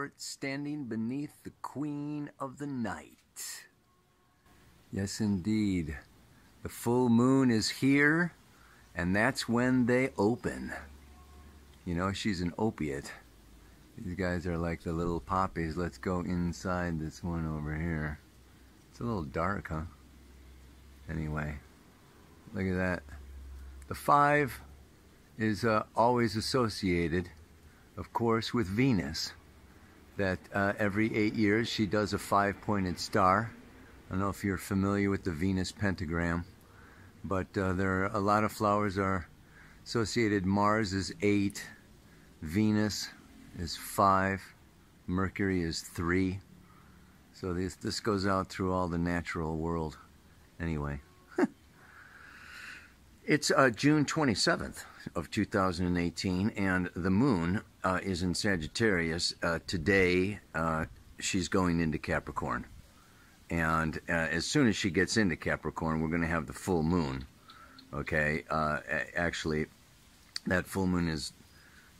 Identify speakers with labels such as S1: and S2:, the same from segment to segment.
S1: heart standing beneath the queen of the night. Yes, indeed. The full moon is here, and that's when they open. You know, she's an opiate. These guys are like the little poppies. Let's go inside this one over here. It's a little dark, huh? Anyway, look at that. The 5 is always associated, of course, with Venus. That every 8 years she does a 5-pointed star. I don't know if you're familiar with the Venus pentagram, but there are a lot of flowers are associated. Mars is 8, Venus is 5, Mercury is 3. So this goes out through all the natural world. Anyway, it's June 27th of 2018, and the moon is in Sagittarius. Today, she's going into Capricorn. And as soon as she gets into Capricorn, we're going to have the full moon. Okay, actually, that full moon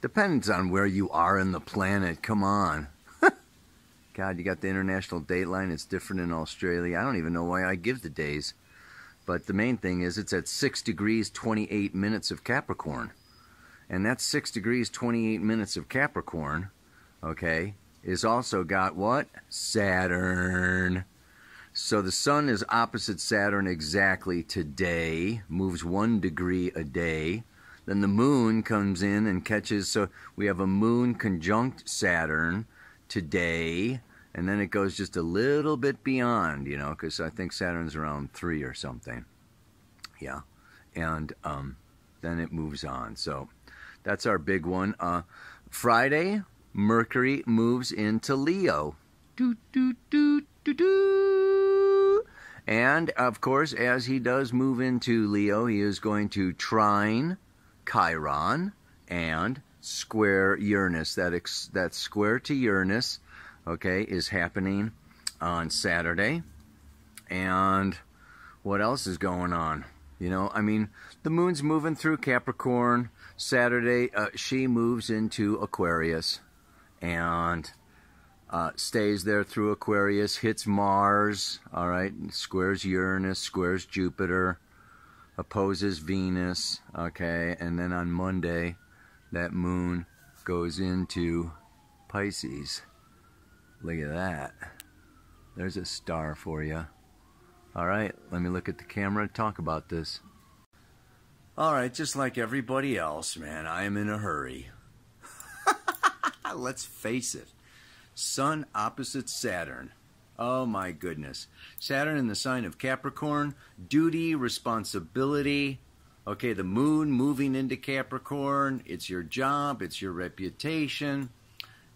S1: depends on where you are in the planet. Come on. God, you got the international dateline. It's different in Australia. I don't even know why I give the days. But the main thing is it's at 6 degrees 28 minutes of Capricorn. And that 6 degrees 28 minutes of Capricorn, okay, is also got what? Saturn. So the sun is opposite Saturn exactly today, moves 1 degree a day. Then the moon comes in and catches, so we have a moon conjunct Saturn today, and then it goes just a little bit beyond, you know, because I think Saturn's around 3 or something. Yeah, and then it moves on. So that's our big one. Friday, Mercury moves into Leo. Doot, doot, doot, doot, doot. And, of course, as he does move into Leo, he is going to trine Chiron and square Uranus. That square to Uranus, okay, is happening on Saturday. And what else is going on? You know, I mean, the moon's moving through Capricorn. Saturday, she moves into Aquarius and stays there through Aquarius, hits Mars, all right, squares Uranus, squares Jupiter, opposes Venus, okay, and then on Monday, that moon goes into Pisces. Look at that. There's a star for you. All right, let me look at the camera and talk about this. All right, just like everybody else, man, I am in a hurry. Let's face it. Sun opposite Saturn. Oh my goodness. Saturn in the sign of Capricorn. Duty, responsibility. Okay, the moon moving into Capricorn. It's your job. It's your reputation.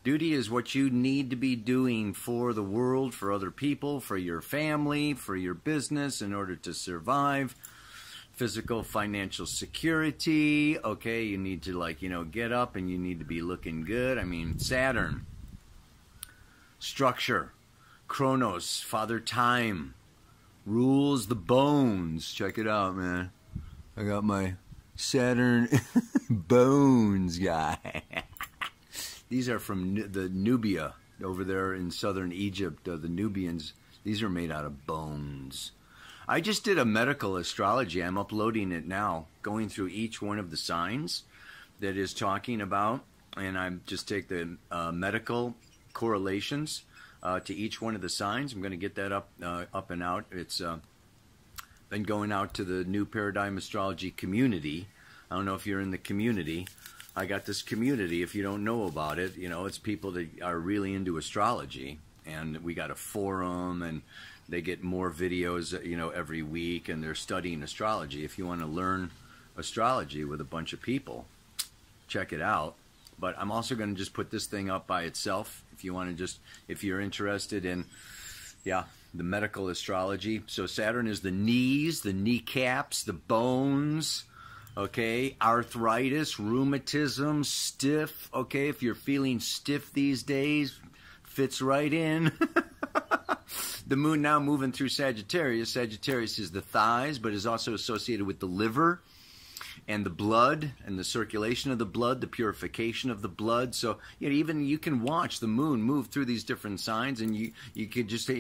S1: Duty is what you need to be doing for the world, for other people, for your family, for your business in order to survive. Physical, financial security. Okay, you need to, like, you know, get up and you need to be looking good. I mean, Saturn. Structure. Chronos, Father Time, rules the bones. Check it out, man. I got my Saturn bones guy. These are from the Nubia over there in southern Egypt. The Nubians, these are made out of bones. I just did a medical astrology. I'm uploading it now, going through each one of the signs that is talking about, and I just take the medical correlations to each one of the signs. I'm going to get that up and out. It's been going out to the New Paradigm Astrology community. I don't know if you're in the community. I got this community. If you don't know about it, you know, it's people that are really into astrology. And we got a forum, and they get more videos, you know, every week, and they're studying astrology. If you want to learn astrology with a bunch of people, check it out. But I'm also going to just put this thing up by itself if you want to just, if you're interested in, yeah, the medical astrology. So Saturn is the knees, the kneecaps, the bones, okay, arthritis, rheumatism, stiff, okay, if you're feeling stiff these days, fits right in. The moon now moving through Sagittarius. Sagittarius is the thighs, but is also associated with the liver and the blood and the circulation of the blood, the purification of the blood. So even you can watch the moon move through these different signs, and you could just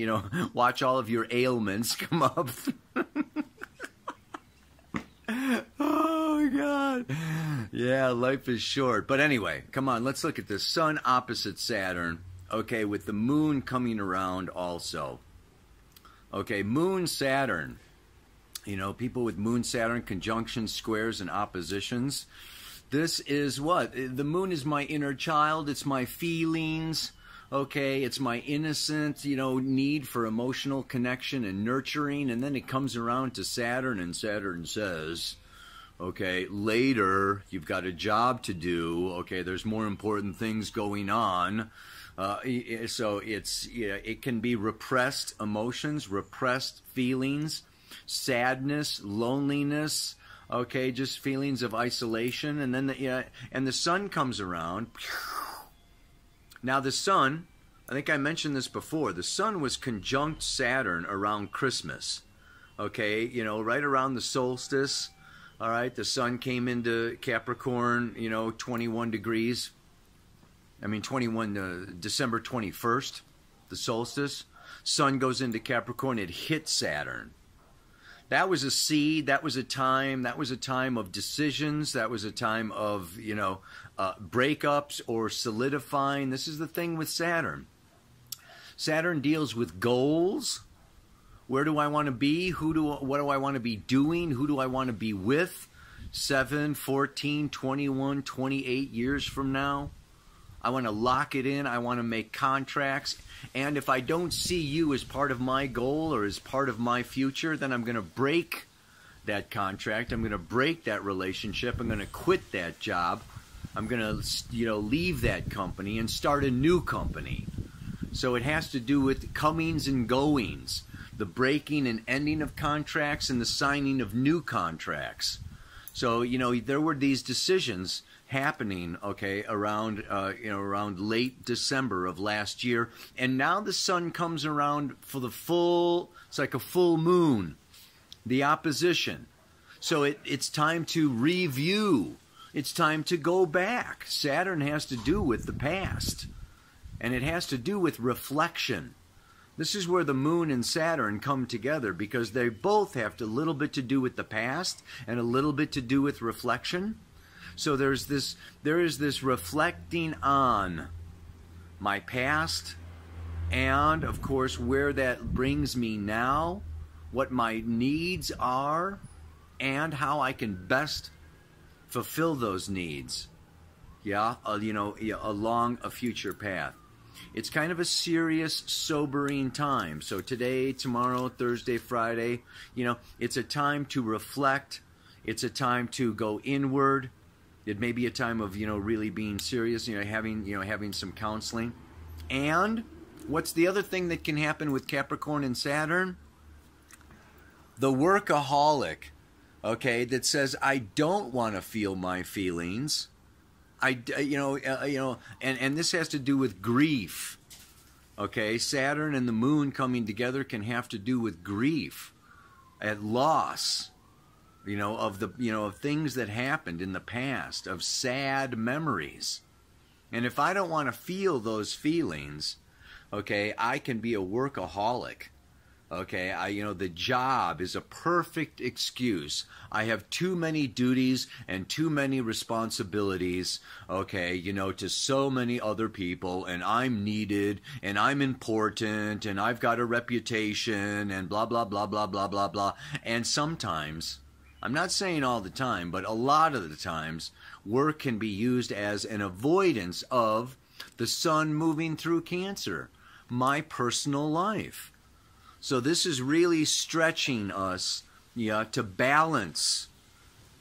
S1: watch all of your ailments come up. Oh God, yeah, life is short. But anyway, come on, let's look at this. Sun opposite Saturn. Okay, with the moon coming around also. Okay, moon Saturn. People with moon Saturn conjunctions, squares, and oppositions. This is what? The moon is my inner child. It's my feelings. Okay, it's my innocent, need for emotional connection and nurturing. And then it comes around to Saturn, and Saturn says, okay, later, you've got a job to do. Okay, there's more important things going on. So it can be repressed emotions, repressed feelings, sadness, loneliness, okay, just feelings of isolation. And then and the sun comes around. Now the sun, I think I mentioned this before, the sun was conjunct Saturn around Christmas. Okay, right around the solstice. All right, the sun came into Capricorn, 21 degrees. December 21st, the solstice. Sun goes into Capricorn, it hit Saturn. That was a seed, that was a time of decisions, that was a time of, breakups or solidifying. This is the thing with Saturn. Saturn deals with goals. Where do I want to be? What do I want to be doing? Who do I want to be with 7, 14, 21, 28 years from now? I want to lock it in. I want to make contracts. And if I don't see you as part of my goal or as part of my future, then I'm going to break that contract. I'm going to break that relationship. I'm going to quit that job. I'm going to, leave that company and start a new company. So it has to do with comings and goings, the breaking and ending of contracts and the signing of new contracts. So, there were these decisions happening, okay, around late December of last year, and now the sun comes around for the full. It's like a full moon, the opposition. So it's time to review. It's time to go back. Saturn has to do with the past, and it has to do with reflection. This is where the moon and Saturn come together, because they both have a little bit to do with the past and a little bit to do with reflection. So there is this reflecting on my past, and of course where that brings me now, what my needs are, and how I can best fulfill those needs. Along a future path. It's kind of a serious, sobering time. So today, tomorrow, Thursday, Friday, it's a time to reflect. It's a time to go inward. It may be a time of, really being serious, having some counseling. And what's the other thing that can happen with Capricorn and Saturn? The workaholic, okay, that says, I don't want to feel my feelings. And this has to do with grief. Okay, Saturn and the moon coming together can have to do with grief, at loss. Of things that happened in the past, of sad memories. And if I don't want to feel those feelings, okay, I can be a workaholic. Okay, the job is a perfect excuse. I have too many duties and too many responsibilities, okay, to so many other people, and I'm needed, and I'm important, and I've got a reputation, and blah, blah, blah, blah, blah, blah, blah. And sometimes, I'm not saying all the time, but a lot of the times, work can be used as an avoidance of the sun moving through Cancer, my personal life. So this is really stretching us, to balance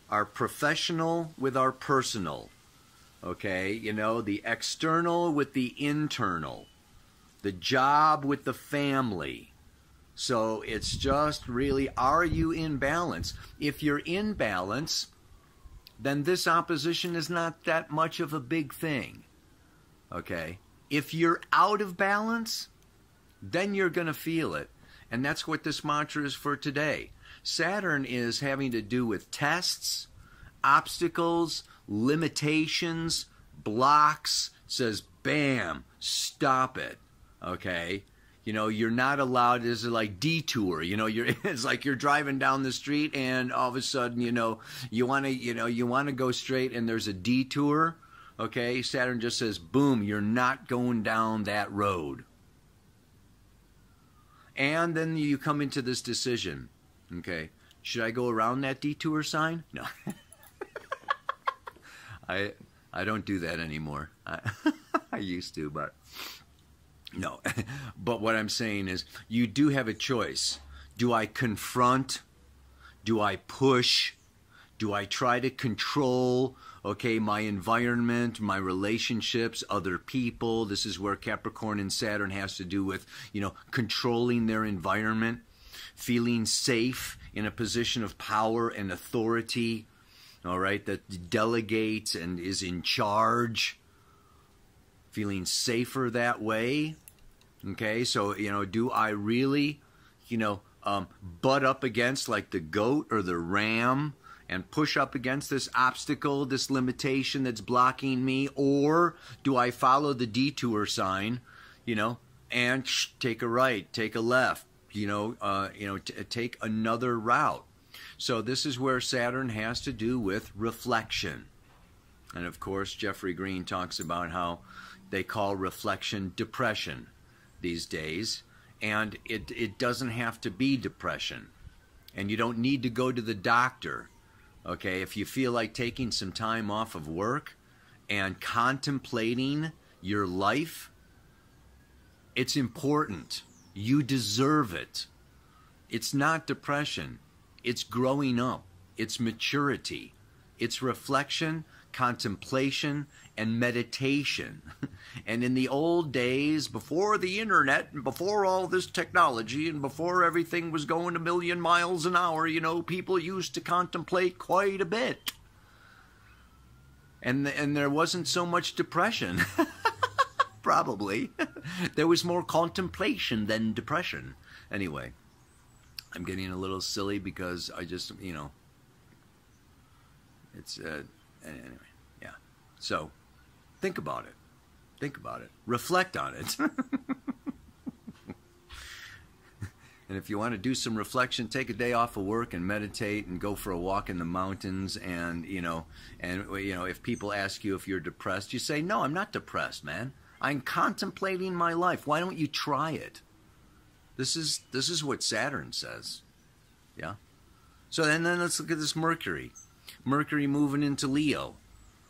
S1: our professional with our personal. Okay, the external with the internal, the job with the family. So it's just really, are you in balance? If you're in balance, then this opposition is not that much of a big thing. Okay? If you're out of balance, then you're going to feel it. And that's what this mantra is for today. Saturn is having to do with tests, obstacles, limitations, blocks, says, bam, stop it, okay? You know, you're not allowed, this is like detour, you know, it's like you're driving down the street and all of a sudden, you know, you want to go straight and there's a detour, okay? Saturn just says, boom, you're not going down that road. And then you come into this decision, okay? Should I go around that detour sign? No. I don't do that anymore. I used to, but no. But what I'm saying is you do have a choice. Do I confront? Do I push? Do I try to control, okay, my environment, my relationships, other people? This is where Capricorn and Saturn has to do with, you know, controlling their environment, feeling safe in a position of power and authority, all right, that delegates and is in charge, feeling safer that way, okay? So, you know, do I really, you know, butt up against like the goat or the ram and push up against this obstacle, this limitation that's blocking me, or do I follow the detour sign, you know, and take a right, take a left, take another route? So this is where Saturn has to do with reflection. And of course, Jeffrey Green talks about how they call reflection depression these days. And it doesn't have to be depression. And you don't need to go to the doctor. Okay, if you feel like taking some time off of work and contemplating your life, it's important. You deserve it. It's not depression. It's growing up. It's maturity. It's reflection, contemplation, and meditation. And in the old days, before the internet, and before all this technology, and before everything was going a million miles an hour, you know, people used to contemplate quite a bit. And there wasn't so much depression. Probably. There was more contemplation than depression. Anyway, I'm getting a little silly because I just, you know, it's, anyway, yeah. So, think about it. Think about it. Reflect on it. And if you want to do some reflection, take a day off of work and meditate and go for a walk in the mountains. And, if people ask you if you're depressed, you say, no, I'm not depressed, man. I'm contemplating my life. Why don't you try it? This is what Saturn says. Yeah. So then let's look at this Mercury. Mercury moving into Leo.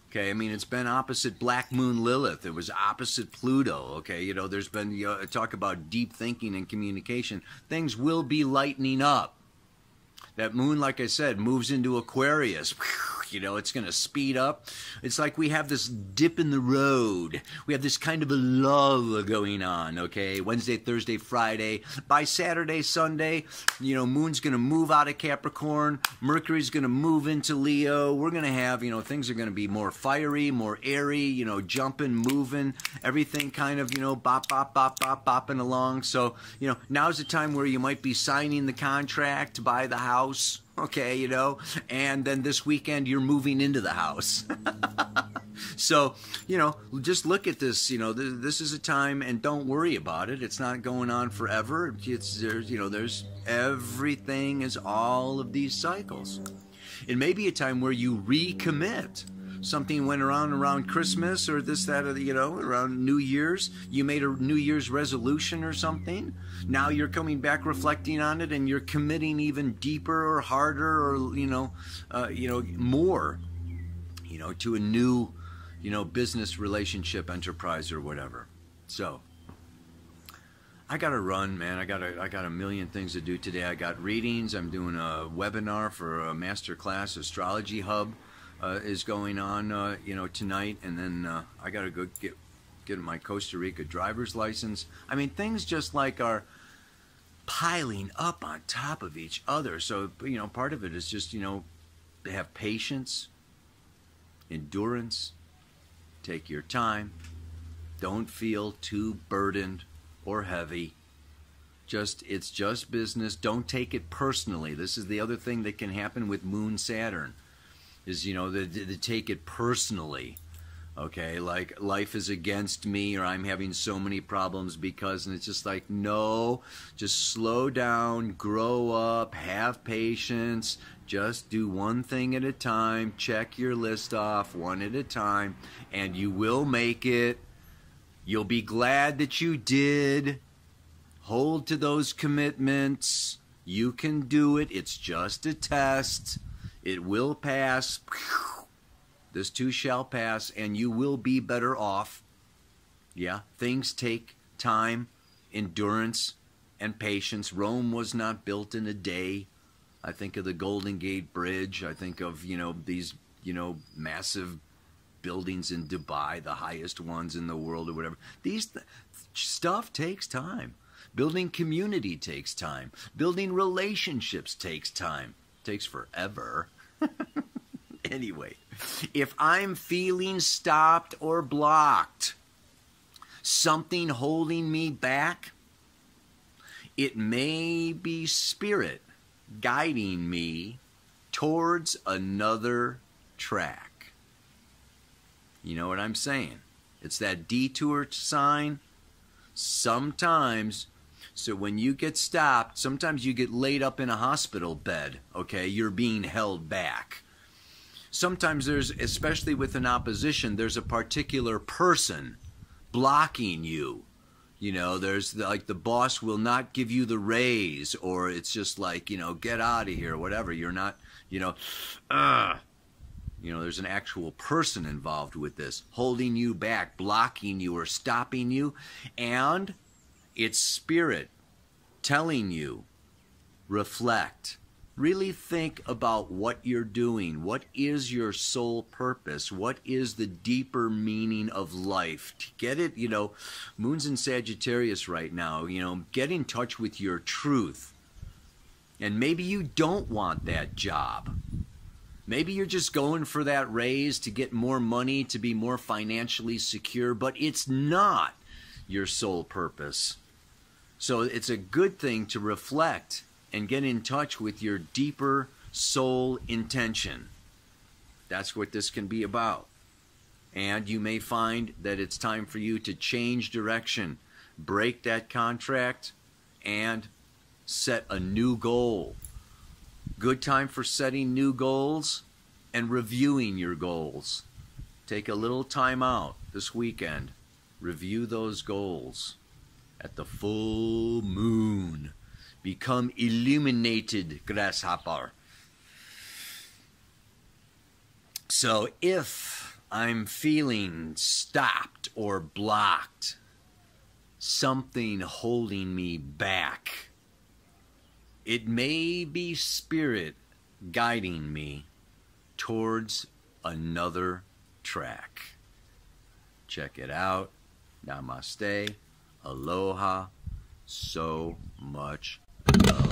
S1: Okay, I mean, it's been opposite Black Moon Lilith. It was opposite Pluto. Okay, you know, there's been talk about deep thinking and communication. Things will be lightening up. That moon, like I said, moves into Aquarius. You know, it's going to speed up. It's like we have this dip in the road. We have this kind of a lull going on, okay? Wednesday, Thursday, Friday. By Saturday, Sunday, you know, moon's going to move out of Capricorn. Mercury's going to move into Leo. We're going to have, you know, things are going to be more fiery, more airy, you know, jumping, moving. Everything kind of, you know, bop, bop, bop, bop, bopping along. So, you know, now's the time where you might be signing the contract to buy the house. Okay, you know, and then this weekend you're moving into the house. So, you know, just look at this, you know, this is a time, and don't worry about it. It's not going on forever. There's everything is all of these cycles. It may be a time where you recommit. Something went around Christmas or this, that, or the, you know, around New Year's. You made a New Year's resolution or something. Now you're coming back, reflecting on it, and you're committing even deeper or harder or, more, you know, to a new, you know, business relationship, enterprise, or whatever. So, I got to run, man. I got a million things to do today. I got readings. I'm doing a webinar for a masterclass Astrology Hub. Is going on, tonight, and then I got to go get my Costa Rica driver's license. I mean, things just like are piling up on top of each other. So, you know, part of it is just, you know, to have patience, endurance, take your time, don't feel too burdened or heavy. It's just business. Don't take it personally. This is the other thing that can happen with Moon Saturn. is, you know, to take it personally. Okay, like life is against me, or I'm having so many problems because, and it's just like, no, just slow down, grow up, have patience, just do one thing at a time, check your list off one at a time, and you will make it. You'll be glad that you did. Hold to those commitments. You can do it. It's just a test. It will pass. This too shall pass, and you will be better off. Yeah, things take time, endurance, and patience. Rome was not built in a day. I think of the Golden Gate Bridge. I think of, you know, these, you know, massive buildings in Dubai, the highest ones in the world or whatever. Stuff takes time. Building community takes time. Building relationships takes time. Takes forever. Anyway, if I'm feeling stopped or blocked, something holding me back, it may be spirit guiding me towards another track. You know what I'm saying? It's that detour sign. Sometimes, so when you get stopped, sometimes you get laid up in a hospital bed, okay? You're being held back. Sometimes there's, especially with an opposition, there's a particular person blocking you. You know, there's like the boss will not give you the raise, or it's just like, you know, get out of here, whatever. You're not, you know, there's an actual person involved with this, holding you back, blocking you, or stopping you. And it's spirit telling you, reflect. Really think about what you're doing. What is your soul purpose? What is the deeper meaning of life? To get it, you know, Moon's in Sagittarius right now, you know, get in touch with your truth. And maybe you don't want that job. Maybe you're just going for that raise to get more money, to be more financially secure, but it's not your soul purpose. So it's a good thing to reflect and get in touch with your deeper soul intention. That's what this can be about. And you may find that it's time for you to change direction, break that contract, and set a new goal. Good time for setting new goals and reviewing your goals. Take a little time out this weekend. Review those goals at the full moon. Become illuminated, grasshopper. So if I'm feeling stopped or blocked, something holding me back, it may be spirit guiding me towards another track. Check it out. Namaste. Aloha. So much love.